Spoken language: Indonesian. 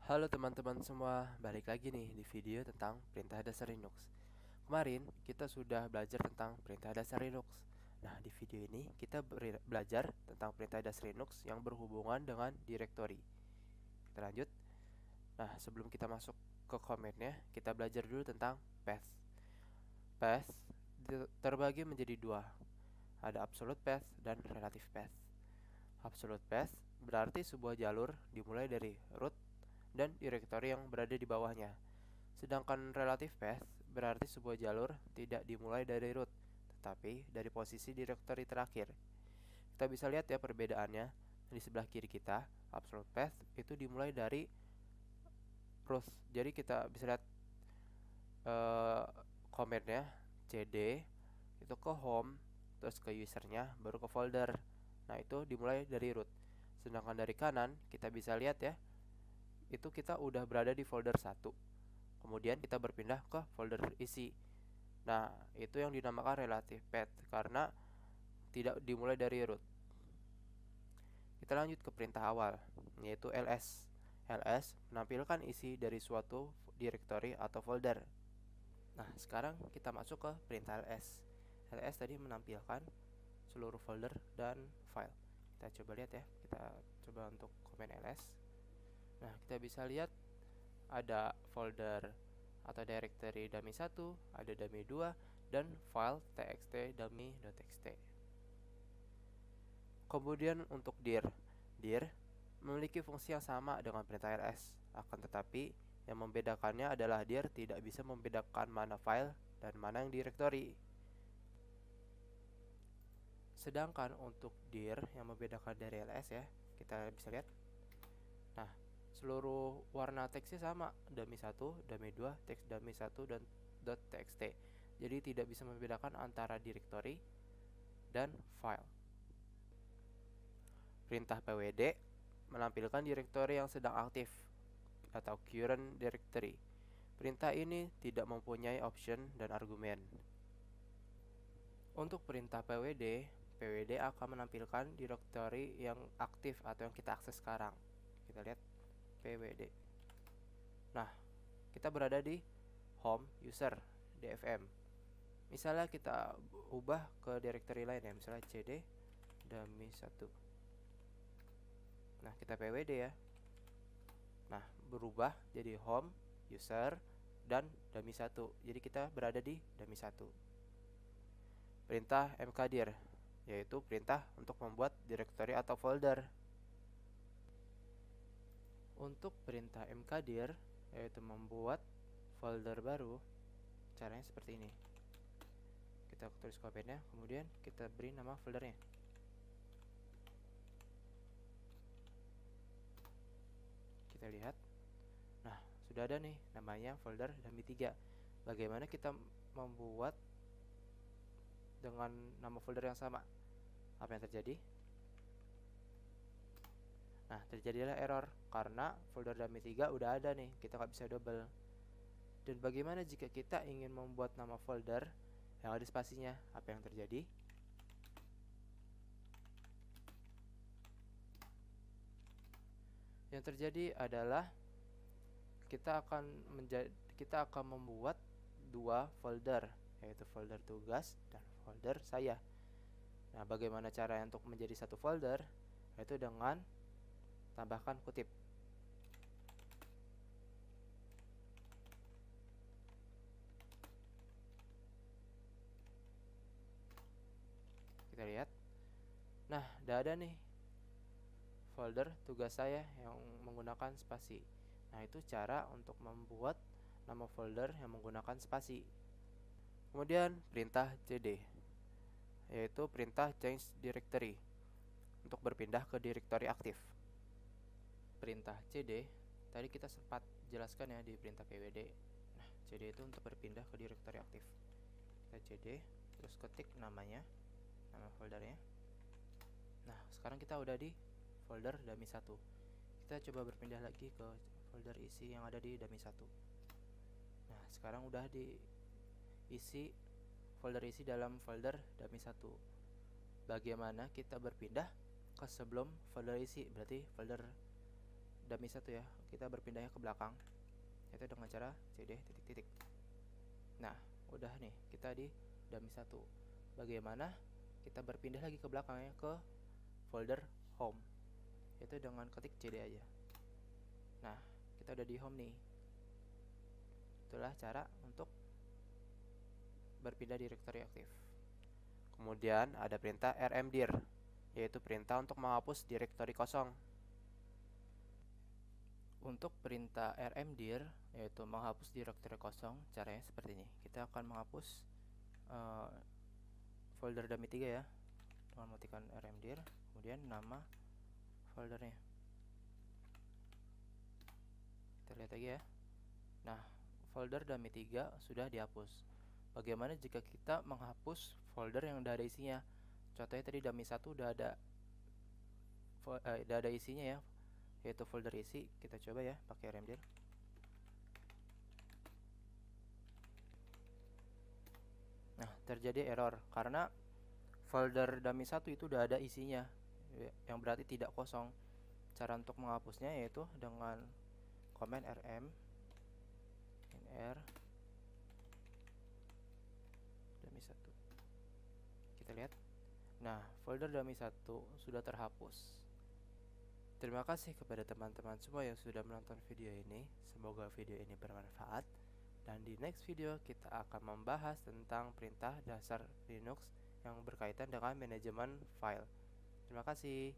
Halo teman-teman semua, balik lagi nih di video tentang perintah dasar Linux. Kemarin kita sudah belajar tentang perintah dasar Linux. Nah, di video ini kita belajar tentang perintah dasar Linux yang berhubungan dengan directory. Kita lanjut. Nah, sebelum kita masuk ke komennya, kita belajar dulu tentang path. Path terbagi menjadi dua. Ada absolute path dan relative path. Absolute path berarti sebuah jalur dimulai dari root dan directory yang berada di bawahnya. Sedangkan relative path berarti sebuah jalur tidak dimulai dari root, tetapi dari posisi directory terakhir. Kita bisa lihat ya perbedaannya. Di sebelah kiri kita, absolute path itu dimulai dari root. Jadi kita bisa lihat komennya cd itu ke home, terus ke usernya, baru ke folder. Nah, itu dimulai dari root. Sedangkan dari kanan kita bisa lihat ya, itu kita udah berada di folder 1. Kemudian kita berpindah ke folder isi. Nah, itu yang dinamakan relative path karena tidak dimulai dari root. Kita lanjut ke perintah awal, yaitu ls. ls menampilkan isi dari suatu directory atau folder. Nah, sekarang kita masuk ke perintah ls. ls tadi menampilkan seluruh folder dan file. Kita coba lihat ya, kita coba untuk komen ls. Nah, kita bisa lihat ada folder atau directory dummy 1, ada dummy 2, dan file txt dummy.txt. Kemudian untuk dir memiliki fungsi yang sama dengan perintah ls, akan tetapi yang membedakannya adalah dir tidak bisa membedakan mana file dan mana yang directory. Sedangkan untuk dir yang membedakan dari ls ya, kita bisa lihat. Nah, seluruh warna teksnya sama, dummy 1, dummy 2, teks dummy 1 dan .txt. Jadi tidak bisa membedakan antara directory dan file. Perintah pwd menampilkan directory yang sedang aktif atau current directory. Perintah ini tidak mempunyai option dan argumen. Untuk perintah pwd akan menampilkan directory yang aktif atau yang kita akses sekarang. Kita lihat pwd. Nah, kita berada di home user dfm. Misalnya kita ubah ke directory lain ya, misalnya cd dummy 1. Nah, kita pwd ya. Nah, berubah jadi home user dan dummy 1. Jadi kita berada di dummy 1. Perintah mkdir, yaitu perintah untuk membuat directory atau folder. Untuk perintah mkdir, yaitu membuat folder baru, caranya seperti ini. Kita tulis komennya, kemudian kita beri nama foldernya. Kita lihat. Nah, sudah ada nih namanya folder dummy 3. Bagaimana kita membuat dengan nama folder yang sama? Apa yang terjadi? Nah, terjadilah error karena folder dummy 3 udah ada nih, kita nggak bisa double. Dan bagaimana jika kita ingin membuat nama folder yang ada spasinya? Apa yang terjadi? Yang terjadi adalah kita akan membuat dua folder, yaitu folder tugas dan folder saya. Nah, bagaimana cara untuk menjadi satu folder? Yaitu dengan tambahkan kutip. Kita lihat. Nah, udah ada nih folder tugas saya yang menggunakan spasi. Nah, itu cara untuk membuat nama folder yang menggunakan spasi. Kemudian perintah cd, yaitu perintah change directory untuk berpindah ke directory aktif. Perintah cd tadi kita sempat jelaskan ya di perintah pwd. Nah, cd itu untuk berpindah ke directory aktif. Kita cd, terus ketik namanya, nama foldernya. Nah, sekarang kita udah di folder dummy 1. Kita coba berpindah lagi ke folder isi yang ada di dummy 1. Nah, sekarang udah di isi folder isi dalam folder dummy 1. Bagaimana kita berpindah ke sebelum folder isi? Berarti folder dummy 1 ya. kita berpindahnya ke belakang, yaitu dengan cara cd titik-titik. Nah, udah nih kita di dummy 1. Bagaimana kita berpindah lagi ke belakangnya ke folder home, yaitu dengan ketik cd aja. Nah, kita udah di home nih. Itulah cara untuk berpindah directory aktif. Kemudian ada perintah rmdir, yaitu perintah untuk menghapus directory kosong. Untuk perintah rmdir, yaitu menghapus directory kosong, caranya seperti ini. Kita akan menghapus folder dummy 3 ya, dengan mengetikkan rmdir, kemudian nama foldernya. Kita lihat lagi ya. Nah, folder dummy 3 sudah dihapus. Bagaimana jika kita menghapus folder yang udah ada isinya? Contohnya tadi dummy 1 udah ada isinya ya, yaitu folder isi. Kita coba ya pakai rmdir. Nah, terjadi error karena folder dummy 1 itu udah ada isinya, yang berarti tidak kosong. Cara untuk menghapusnya yaitu dengan command rm nr dummy 1. Kita lihat. Nah, folder dummy 1 sudah terhapus. Terima kasih kepada teman-teman semua yang sudah menonton video ini. Semoga video ini bermanfaat. Dan di next video kita akan membahas tentang perintah dasar Linux yang berkaitan dengan manajemen file. Terima kasih.